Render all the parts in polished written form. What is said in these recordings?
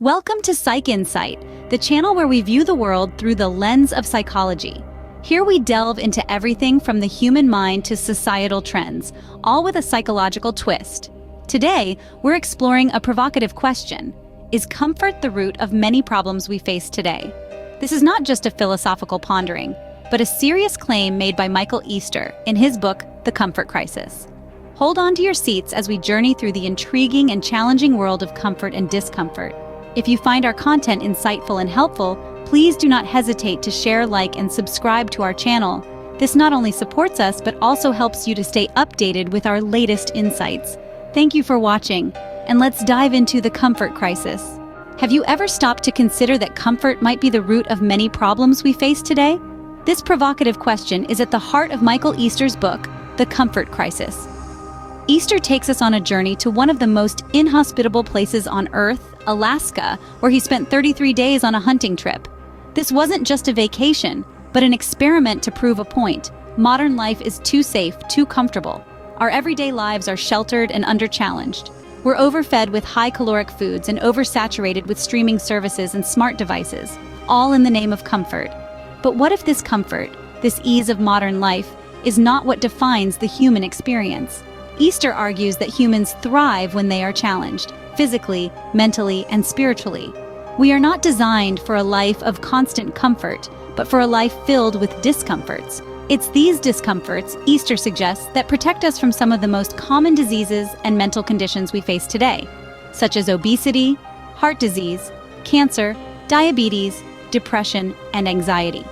Welcome to Psych Insight, the channel where we view the world through the lens of psychology. Here we delve into everything from the human mind to societal trends, all with a psychological twist. Today, we're exploring a provocative question. Is comfort the root of many problems we face today? This is not just a philosophical pondering, but a serious claim made by Michael Easter in his book, The Comfort Crisis. Hold on to your seats as we journey through the intriguing and challenging world of comfort and discomfort. If you find our content insightful and helpful, please do not hesitate to share, like, and subscribe to our channel. This not only supports us, but also helps you to stay updated with our latest insights. Thank you for watching, and let's dive into the comfort crisis. Have you ever stopped to consider that comfort might be the root of many problems we face today? This provocative question is at the heart of Michael Easter's book, The Comfort Crisis. Easter takes us on a journey to one of the most inhospitable places on Earth, Alaska, where he spent 33 days on a hunting trip. This wasn't just a vacation, but an experiment to prove a point. Modern life is too safe, too comfortable. Our everyday lives are sheltered and under-challenged. We're overfed with high-caloric foods and oversaturated with streaming services and smart devices, all in the name of comfort. But what if this comfort, this ease of modern life, is not what defines the human experience? Easter argues that humans thrive when they are challenged, physically, mentally, and spiritually. We are not designed for a life of constant comfort, but for a life filled with discomforts. It's these discomforts, Easter suggests, that protect us from some of the most common diseases and mental conditions we face today, such as obesity, heart disease, cancer, diabetes, depression, and anxiety.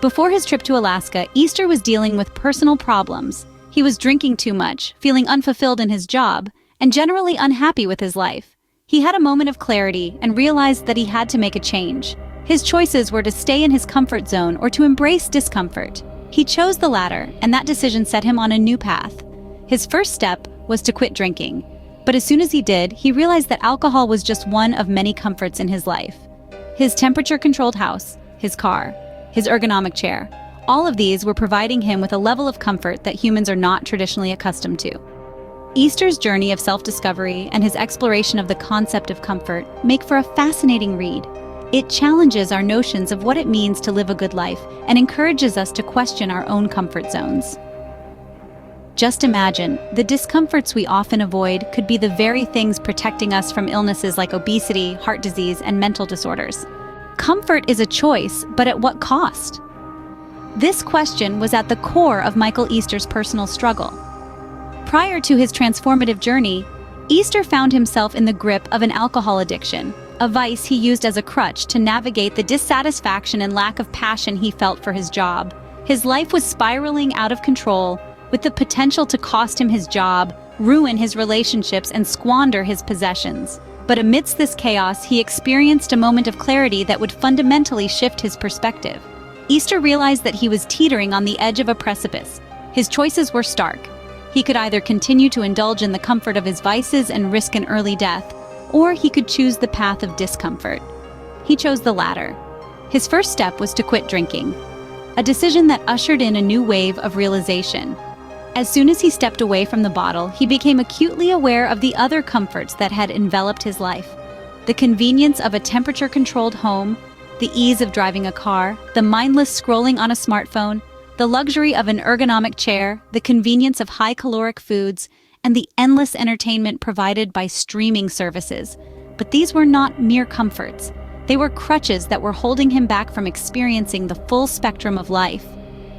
Before his trip to Alaska, Easter was dealing with personal problems. He was drinking too much, feeling unfulfilled in his job, and generally unhappy with his life. He had a moment of clarity and realized that he had to make a change. His choices were to stay in his comfort zone or to embrace discomfort. He chose the latter, and that decision set him on a new path. His first step was to quit drinking. But as soon as he did, he realized that alcohol was just one of many comforts in his life. His temperature-controlled house, his car, his ergonomic chair, all of these were providing him with a level of comfort that humans are not traditionally accustomed to. Easter's journey of self-discovery and his exploration of the concept of comfort make for a fascinating read. It challenges our notions of what it means to live a good life and encourages us to question our own comfort zones. Just imagine, the discomforts we often avoid could be the very things protecting us from illnesses like obesity, heart disease, and mental disorders. Comfort is a choice, but at what cost? This question was at the core of Michael Easter's personal struggle. Prior to his transformative journey, Easter found himself in the grip of an alcohol addiction, a vice he used as a crutch to navigate the dissatisfaction and lack of passion he felt for his job. His life was spiraling out of control, with the potential to cost him his job, ruin his relationships, and squander his possessions. But amidst this chaos, he experienced a moment of clarity that would fundamentally shift his perspective. Easter realized that he was teetering on the edge of a precipice. His choices were stark. He could either continue to indulge in the comfort of his vices and risk an early death, or he could choose the path of discomfort. He chose the latter. His first step was to quit drinking, a decision that ushered in a new wave of realization. As soon as he stepped away from the bottle, he became acutely aware of the other comforts that had enveloped his life. The convenience of a temperature-controlled home, the ease of driving a car, the mindless scrolling on a smartphone, the luxury of an ergonomic chair, the convenience of high-caloric foods, and the endless entertainment provided by streaming services. But these were not mere comforts. They were crutches that were holding him back from experiencing the full spectrum of life.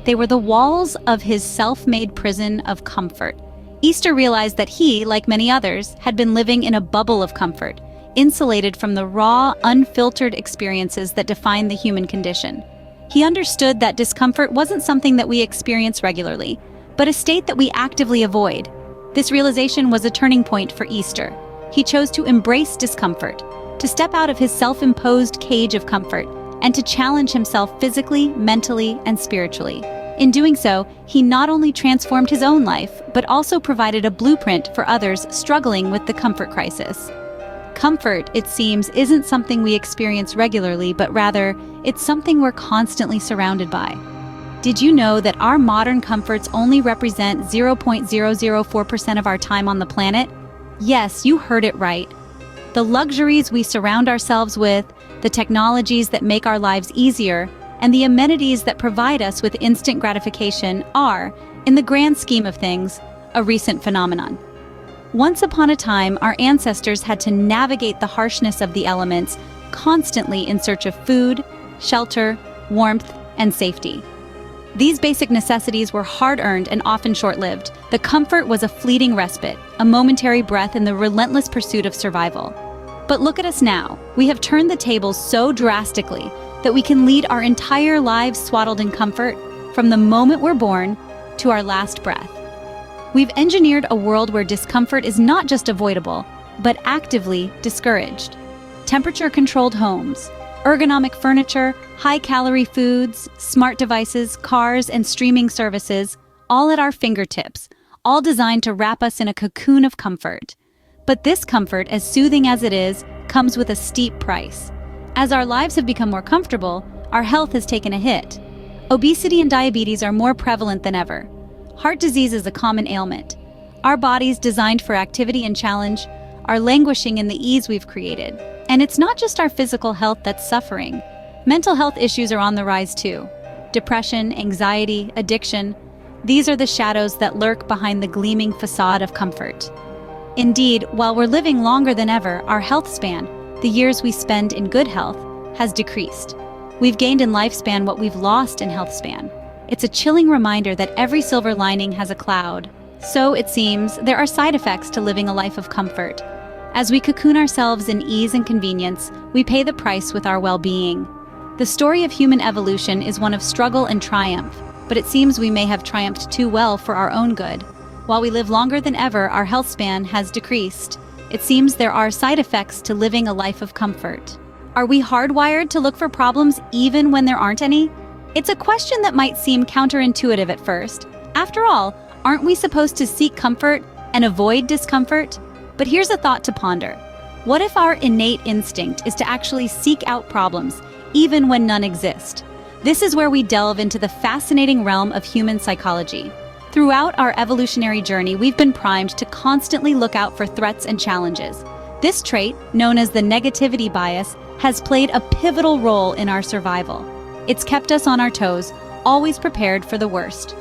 They were the walls of his self-made prison of comfort. Easter realized that he, like many others, had been living in a bubble of comfort, insulated from the raw, unfiltered experiences that define the human condition. He understood that discomfort wasn't something that we experience regularly, but a state that we actively avoid. This realization was a turning point for Easter. He chose to embrace discomfort, to step out of his self-imposed cage of comfort, and to challenge himself physically, mentally, and spiritually. In doing so, he not only transformed his own life, but also provided a blueprint for others struggling with the comfort crisis. Comfort, it seems, isn't something we experience regularly, but rather, it's something we're constantly surrounded by. Did you know that our modern comforts only represent 0.004% of our time on the planet? Yes, you heard it right. The luxuries we surround ourselves with, the technologies that make our lives easier, and the amenities that provide us with instant gratification are, in the grand scheme of things, a recent phenomenon. Once upon a time, our ancestors had to navigate the harshness of the elements, constantly in search of food, shelter, warmth, and safety. These basic necessities were hard-earned and often short-lived. The comfort was a fleeting respite, a momentary breath in the relentless pursuit of survival. But look at us now. We have turned the tables so drastically that we can lead our entire lives swaddled in comfort, from the moment we're born to our last breath. We've engineered a world where discomfort is not just avoidable, but actively discouraged. Temperature-controlled homes, ergonomic furniture, high-calorie foods, smart devices, cars, and streaming services, all at our fingertips, all designed to wrap us in a cocoon of comfort. But this comfort, as soothing as it is, comes with a steep price. As our lives have become more comfortable, our health has taken a hit. Obesity and diabetes are more prevalent than ever. Heart disease is a common ailment. Our bodies, designed for activity and challenge, are languishing in the ease we've created. And it's not just our physical health that's suffering. Mental health issues are on the rise too. Depression, anxiety, addiction. These are the shadows that lurk behind the gleaming facade of comfort. Indeed, while we're living longer than ever, our health span, the years we spend in good health, has decreased. We've gained in lifespan what we've lost in health span. It's a chilling reminder that every silver lining has a cloud. So, it seems, there are side effects to living a life of comfort. As we cocoon ourselves in ease and convenience, we pay the price with our well-being. The story of human evolution is one of struggle and triumph, but it seems we may have triumphed too well for our own good. While we live longer than ever, our health span has decreased. It seems there are side effects to living a life of comfort. Are we hardwired to look for problems even when there aren't any? It's a question that might seem counterintuitive at first. After all, aren't we supposed to seek comfort and avoid discomfort? But here's a thought to ponder. What if our innate instinct is to actually seek out problems, even when none exist? This is where we delve into the fascinating realm of human psychology. Throughout our evolutionary journey, we've been primed to constantly look out for threats and challenges. This trait, known as the negativity bias, has played a pivotal role in our survival. It's kept us on our toes, always prepared for the worst.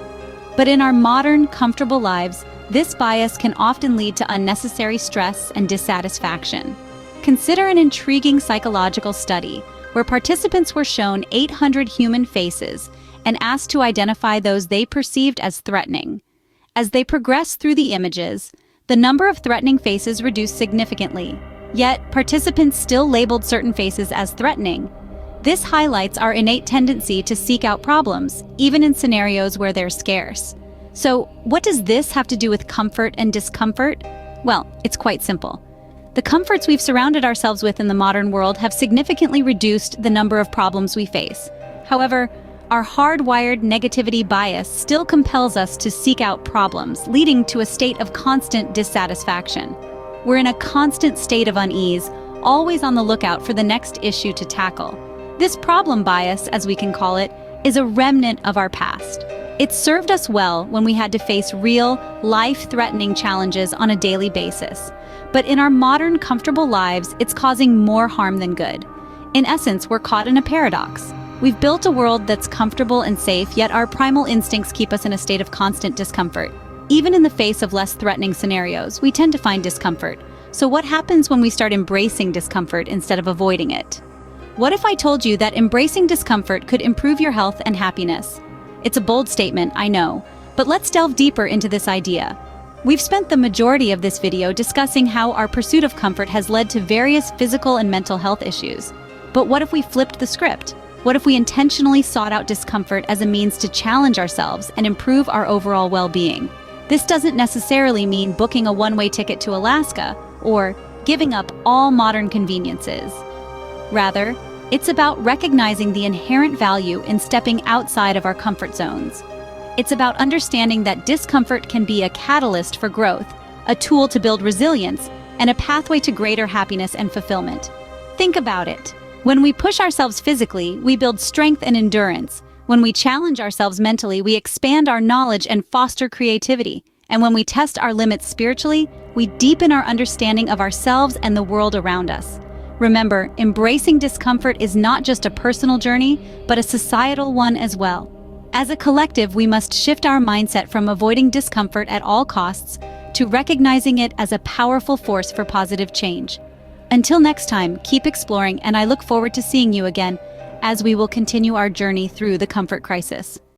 But in our modern, comfortable lives, this bias can often lead to unnecessary stress and dissatisfaction. Consider an intriguing psychological study where participants were shown 800 human faces and asked to identify those they perceived as threatening. As they progressed through the images, the number of threatening faces reduced significantly, yet participants still labeled certain faces as threatening. This highlights our innate tendency to seek out problems, even in scenarios where they're scarce. So, what does this have to do with comfort and discomfort? Well, it's quite simple. The comforts we've surrounded ourselves with in the modern world have significantly reduced the number of problems we face. However, our hardwired negativity bias still compels us to seek out problems, leading to a state of constant dissatisfaction. We're in a constant state of unease, always on the lookout for the next issue to tackle. This problem bias, as we can call it, is a remnant of our past. It served us well when we had to face real, life-threatening challenges on a daily basis. But in our modern, comfortable lives, it's causing more harm than good. In essence, we're caught in a paradox. We've built a world that's comfortable and safe, yet our primal instincts keep us in a state of constant discomfort. Even in the face of less threatening scenarios, we tend to find discomfort. So what happens when we start embracing discomfort instead of avoiding it? What if I told you that embracing discomfort could improve your health and happiness? It's a bold statement, I know, but let's delve deeper into this idea. We've spent the majority of this video discussing how our pursuit of comfort has led to various physical and mental health issues. But what if we flipped the script? What if we intentionally sought out discomfort as a means to challenge ourselves and improve our overall well-being? This doesn't necessarily mean booking a one-way ticket to Alaska or giving up all modern conveniences. Rather, it's about recognizing the inherent value in stepping outside of our comfort zones. It's about understanding that discomfort can be a catalyst for growth, a tool to build resilience, and a pathway to greater happiness and fulfillment. Think about it. When we push ourselves physically, we build strength and endurance. When we challenge ourselves mentally, we expand our knowledge and foster creativity. And when we test our limits spiritually, we deepen our understanding of ourselves and the world around us. Remember, embracing discomfort is not just a personal journey, but a societal one as well. As a collective, we must shift our mindset from avoiding discomfort at all costs to recognizing it as a powerful force for positive change. Until next time, keep exploring, and I look forward to seeing you again as we will continue our journey through the comfort crisis.